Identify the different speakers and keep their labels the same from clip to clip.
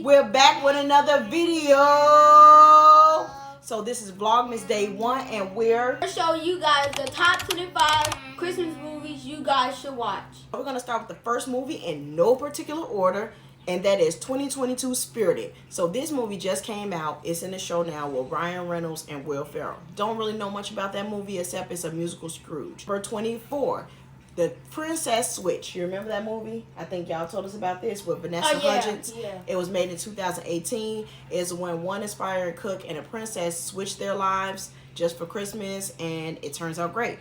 Speaker 1: We're back with another video. So this is Vlogmas Day 1 and we're
Speaker 2: going to show you guys the top 25 Christmas movies you guys should watch.
Speaker 1: We're going to start with the first movie in no particular order, and that is 2022 Spirited. So this movie just came out. It's in the show now with Ryan Reynolds and Will Ferrell. Don't really know much about that movie except it's a musical Scrooge. Number 24, The Princess Switch. You remember that movie? I think y'all told us about this with Vanessa Hudgens.
Speaker 2: Yeah.
Speaker 1: It was made in 2018. It's when one aspiring cook and a princess switch their lives just for Christmas, and it turns out great.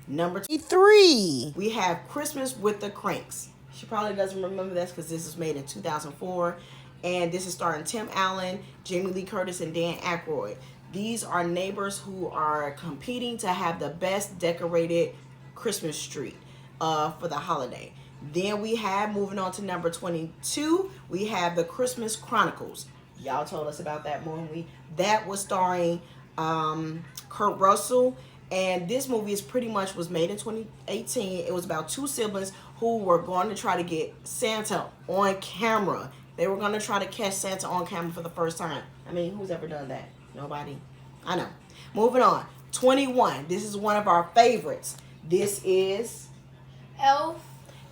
Speaker 1: Number 3, we have Christmas with the Cranks. She probably doesn't remember this because this was made in 2004, and this is starring Tim Allen, Jamie Lee Curtis, and Dan Aykroyd. These are neighbors who are competing to have the best decorated Christmas street for the holiday. Then we have, moving on to number 22, we have The Christmas Chronicles. Y'all told us about that movie. That was starring Kurt Russell, and this movie is pretty much was made in 2018. It was about two siblings who were going to try to get Santa on camera. They were going to try to catch Santa on camera for the first time. I mean, who's ever done that? Nobody. I know. Moving on. 21. This is one of our favorites. This is
Speaker 2: Elf.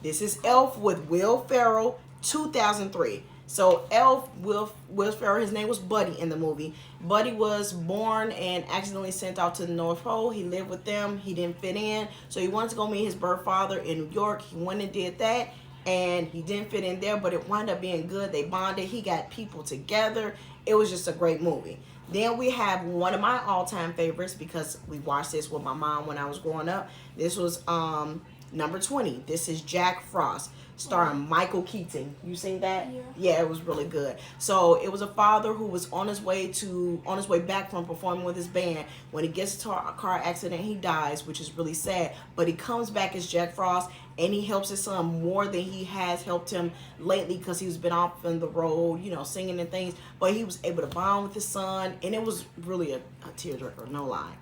Speaker 1: This is Elf with Will Ferrell, 2003. So Elf, Will Ferrell, his name was Buddy in the movie. Buddy was born and accidentally sent out to the North Pole. He lived with them. He didn't fit in. So he wanted to go meet his birth father in New York. He went and did that. And he didn't fit in there, but it wound up being good. They bonded. He got people together. It was just a great movie. Then we have one of my all-time favorites because we watched this with my mom when I was growing up. This was number 20. This is Jack Frost, starring Michael Keaton. You seen that? Yeah, it was really good. So it was a father who was on his way back from performing with his band. When he gets into a car accident, he dies, which is really sad. But he comes back as Jack Frost, and he helps his son more than he has helped him lately because he's been off on the road, you know, singing and things. But he was able to bond with his son, and it was really a tearjerker, no lie.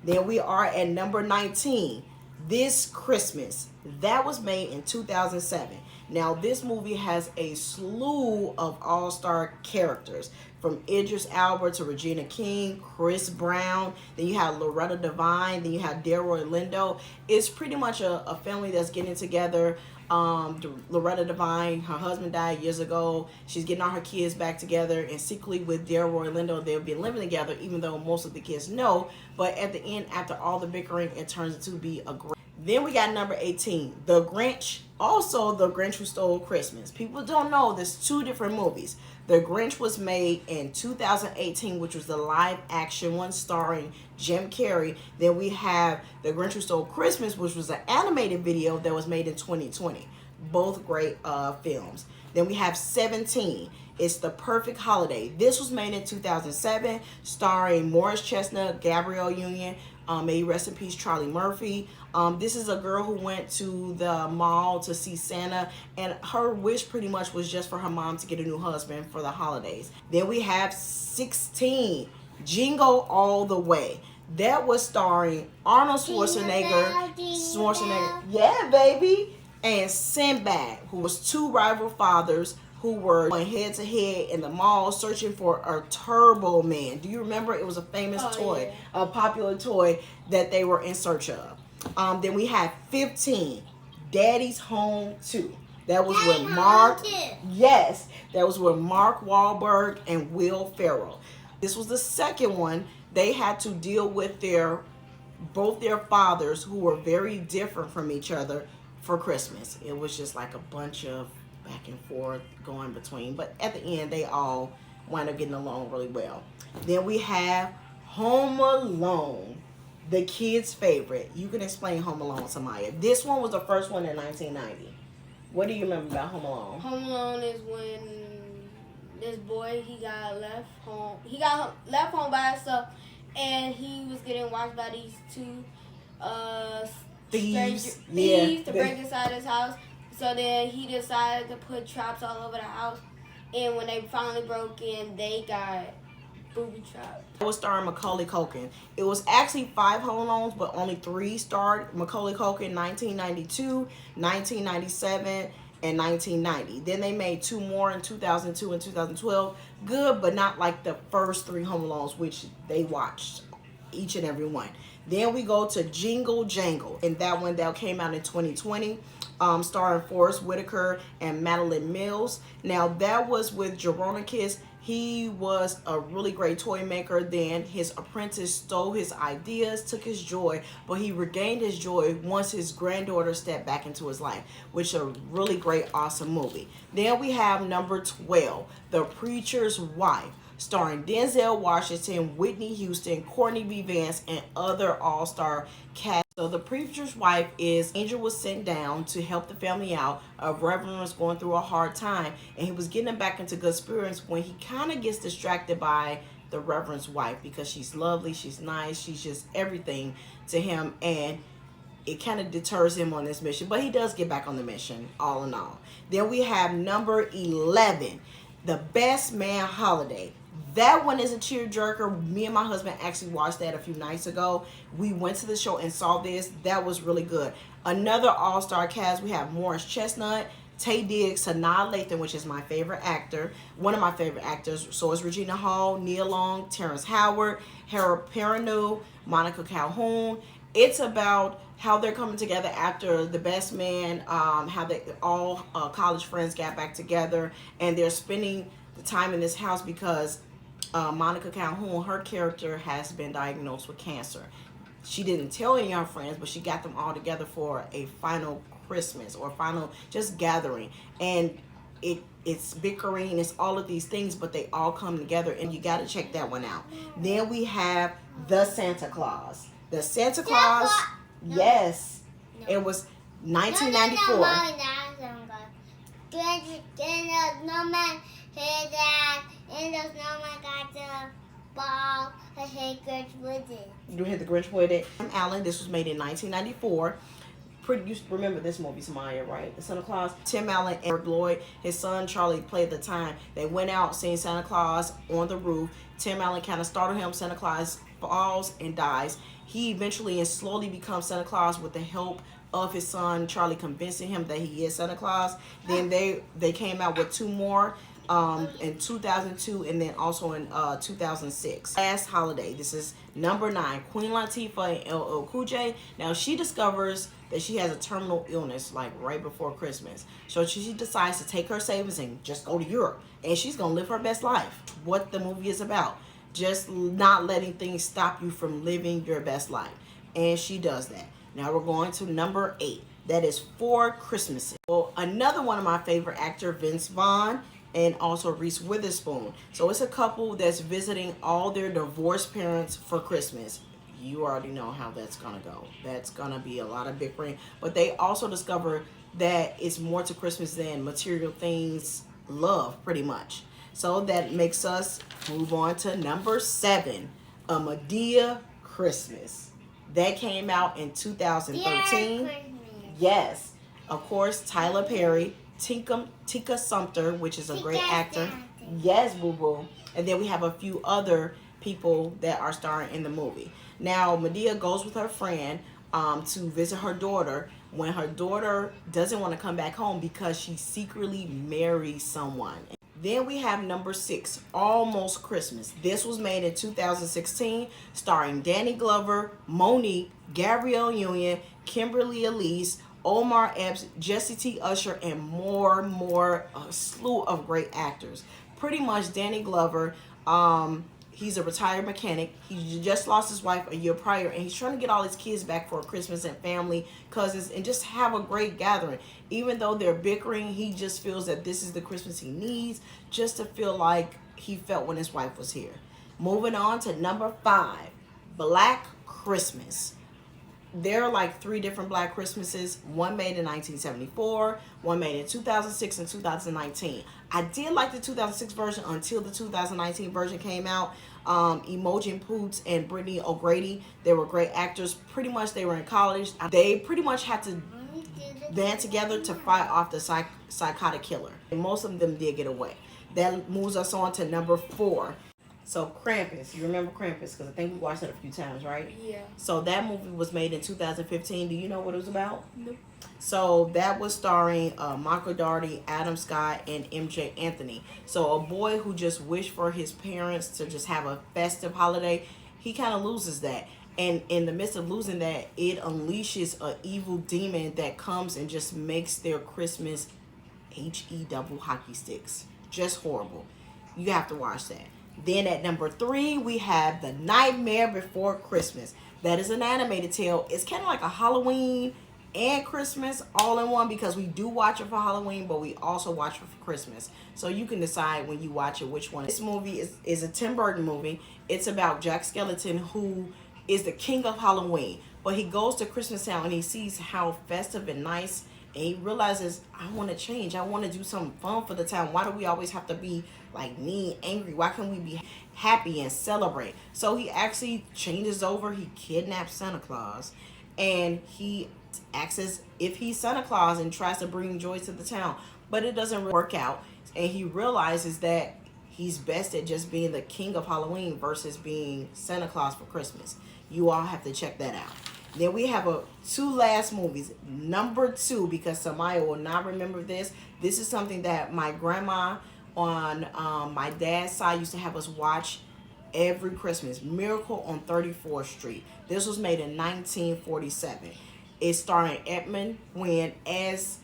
Speaker 1: Then we are at number 19. This Christmas. That was made in 2007. Now, this movie has a slew of all-star characters, from Idris Elba to Regina King, Chris Brown. Then you have Loretta Devine. Then you have Delroy Lindo. It's pretty much a family that's getting together. Loretta Devine, her husband died years ago. She's getting all her kids back together, and secretly with Delroy Lindo, they'll be living together, even though most of the kids know. But at the end, after all the bickering, it turns out to be a great. Then we got number 18, The Grinch. Also, The Grinch Who Stole Christmas. People don't know there's two different movies. The Grinch was made in 2018, which was the live action one starring Jim Carrey. Then we have The Grinch Who Stole Christmas, which was an animated video that was made in 2020. Both great films. Then we have 17. It's The Perfect Holiday. This was made in 2007, starring Morris Chestnut, Gabrielle Union, may rest in peace, Charlie Murphy. This is a girl who went to the mall to see Santa, and her wish pretty much was just for her mom to get a new husband for the holidays. Then we have 16, Jingle All the Way. That was starring Arnold Schwarzenegger. Yeah, baby. And Sinbad, who was two rival fathers who were going head to head in the mall searching for a Turbo Man. Do you remember? It was a famous toy, a popular toy that they were in search of. Then we had 15, Daddy's Home 2. That was with Mark. Yes, that was with Mark Wahlberg and Will Ferrell. This was the second one. They had to deal with both their fathers, who were very different from each other, for Christmas. It was just like a bunch of back and forth going between, but at the end they all wind up getting along really well. Then we have Home Alone, the kids' favorite. You can explain Home Alone, Samaya. This one was the first one in 1990. What do you remember about Home Alone?
Speaker 2: Home Alone is when this boy, he got left home. He got left home by himself, and he was getting watched by these two
Speaker 1: thieves
Speaker 2: to break inside his house. So then he decided to put traps all over the house. And when they finally broke in, they got booby trapped.
Speaker 1: It was starring Macaulay Culkin. It was actually 5 Home Alones, but only 3 starred Macaulay Culkin, 1992, 1997, in 1990. Then they made two more in 2002 and 2012. Good, but not like the first three Home Alones, which they watched each and every one. Then we go to Jingle Jangle, and that one that came out in 2020, starring Forrest Whitaker and Madeline Mills. Now that was with Jadakiss. He was a really great toy maker. Then his apprentice stole his ideas, took his joy, but he regained his joy once his granddaughter stepped back into his life, which is a really great, awesome movie. Then we have number 12, The Preacher's Wife, starring Denzel Washington, Whitney Houston, Courtney B. Vance, and other all-star cast. So The Preacher's Wife is Angel was sent down to help the family out. A reverend was going through a hard time, and he was getting them back into good spirits when he kind of gets distracted by the reverend's wife, because she's lovely, she's nice, she's just everything to him, and it kind of deters him on this mission. But he does get back on the mission, all in all. Then we have number 11, The Best Man Holiday. That one is a tearjerker. Me and my husband actually watched that a few nights ago. We went to the show and saw this. That was really good. Another all-star cast. We have Morris Chestnut, Taye Diggs, Sanaa Lathan, which is my favorite actor, one of my favorite actors. So is Regina Hall, Nia Long, Terrence Howard, Harold Perrineau, Monica Calhoun. It's about how they're coming together after The Best Man, how they all college friends got back together, and they're spending the time in this house because Monica Calhoun, her character, has been diagnosed with cancer. She didn't tell any of her friends, but she got them all together for a final Christmas or final just gathering. And it's bickering, it's all of these things, but they all come together, and you got to check that one out. Then we have The Santa Claus. The Santa Claus, yes, it was 1994. You hit the Grinch with it. Tim Allen, this was made in 1994. You remember this movie, Samaya, right? The Santa Claus. Tim Allen and Eric Lloyd, his son Charlie, played the time. They went out seeing Santa Claus on the roof. Tim Allen kind of startled him. Santa Claus falls and dies. He eventually and slowly becomes Santa Claus with the help of his son Charlie, convincing him that he is Santa Claus. Then they came out with two more in 2002, and then also in 2006. Last holiday, this is number 9, Queen Latifah and LL Cool J. Now she discovers that she has a terminal illness like right before Christmas, so she decides to take her savings and just go to Europe, and she's gonna live her best life. What the movie is about, just not letting things stop you from living your best life, and she does that. Now we're going to number 8, that is Four Christmases. Well, another one of my favorite actor, Vince Vaughn, and also Reese Witherspoon. So it's a couple that's visiting all their divorced parents for Christmas. You already know how that's gonna go. That's gonna be a lot of bickering. But they also discover that it's more to Christmas than material things, love, pretty much. So that makes us move on to number 7, A Madea Christmas. That came out in 2013. Yes, of course, Tyler Perry, Tika Sumpter, which is a great actor. Yes, boo boo. And then we have a few other people that are starring in the movie. Now, Madea goes with her friend to visit her daughter when her daughter doesn't want to come back home because she secretly marries someone. Then we have number 6, Almost Christmas. This was made in 2016, starring Danny Glover, Monique, Gabrielle Union, Kimberly Elise, Omar Epps, Jesse T. Usher, and more, a slew of great actors. Pretty much Danny Glover, he's a retired mechanic. He just lost his wife a year prior, and he's trying to get all his kids back for Christmas and family, cousins, and just have a great gathering. Even though they're bickering, he just feels that this is the Christmas he needs, just to feel like he felt when his wife was here. Moving on to number 5, Black Christmas. There are like 3 different Black Christmases. One made in 1974, one made in 2006 and 2019. I did like the 2006 version until the 2019 version came out. Imogen Poots and Brittany O'Grady, they were great actors. Pretty much they were in college. They pretty much had to band together to fight off the psychotic killer. And most of them did get away. That moves us on to number 4. So Krampus, you remember Krampus? Because I think we watched it a few times, right?
Speaker 2: Yeah.
Speaker 1: So that movie was made in 2015. Do you know what it was about?
Speaker 2: Nope.
Speaker 1: So that was starring Michael Dougherty, Adam Scott, and MJ Anthony. So a boy who just wished for his parents to just have a festive holiday, he kind of loses that. And in the midst of losing that, it unleashes a evil demon that comes and just makes their Christmas HE double hockey sticks. Just horrible. You have to watch that. Then at number 3, we have The Nightmare Before Christmas. That is an animated tale. It's kind of like a Halloween and Christmas all in one, because we do watch it for Halloween, but we also watch it for Christmas. So you can decide when you watch it which one. This movie is a Tim Burton movie. It's about Jack Skellington, who is the king of Halloween. But he goes to Christmas Town and he sees how festive and nice, and he realizes, I want to change. I want to do something fun for the town. Why do we always have to be like mean, angry? Why can't we be happy and celebrate? So he actually changes over. He kidnaps Santa Claus, and he acts as if he's Santa Claus and tries to bring joy to the town. But it doesn't really work out, and he realizes that he's best at just being the king of Halloween versus being Santa Claus for Christmas. You all have to check that out. Then we have 2 last movies. Number 2, because Samaya will not remember this. This is something that my grandma on my dad's side used to have us watch every Christmas. Miracle on 34th Street. This was made in 1947. It's starring Edmund Nguyen as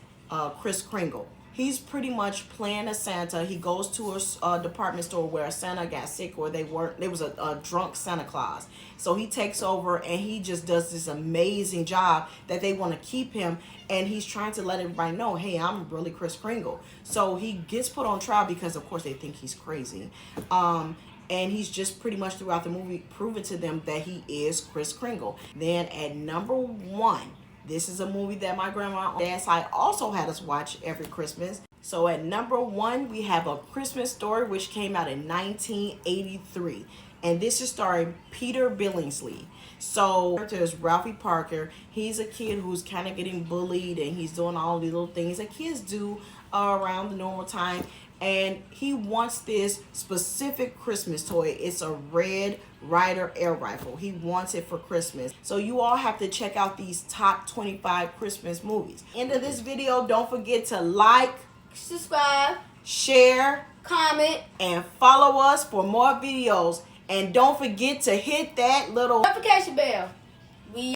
Speaker 1: Kris Kringle. He's pretty much playing a Santa. He goes to a department store where a Santa got sick, or there was a drunk Santa Claus. So he takes over and he just does this amazing job that they want to keep him. And he's trying to let everybody know, hey, I'm really Kris Kringle. So he gets put on trial because, of course, they think he's crazy. And he's just pretty much throughout the movie proving to them that he is Kris Kringle. Then at number 1, this is a movie that my grandma on dad's side also had us watch every Christmas. So at number 1, we have A Christmas Story, which came out in 1983. And this is starring Peter Billingsley. So there's Ralphie Parker. He's a kid who's kind of getting bullied, and he's doing all these little things that kids do around the normal time. And he wants this specific Christmas toy. It's a Red Ryder air rifle. He wants it for Christmas. So you all have to check out these top 25 Christmas movies. End of this video, don't forget to like,
Speaker 2: subscribe,
Speaker 1: share,
Speaker 2: comment,
Speaker 1: and follow us for more videos. And don't forget to hit that little
Speaker 2: notification bell. We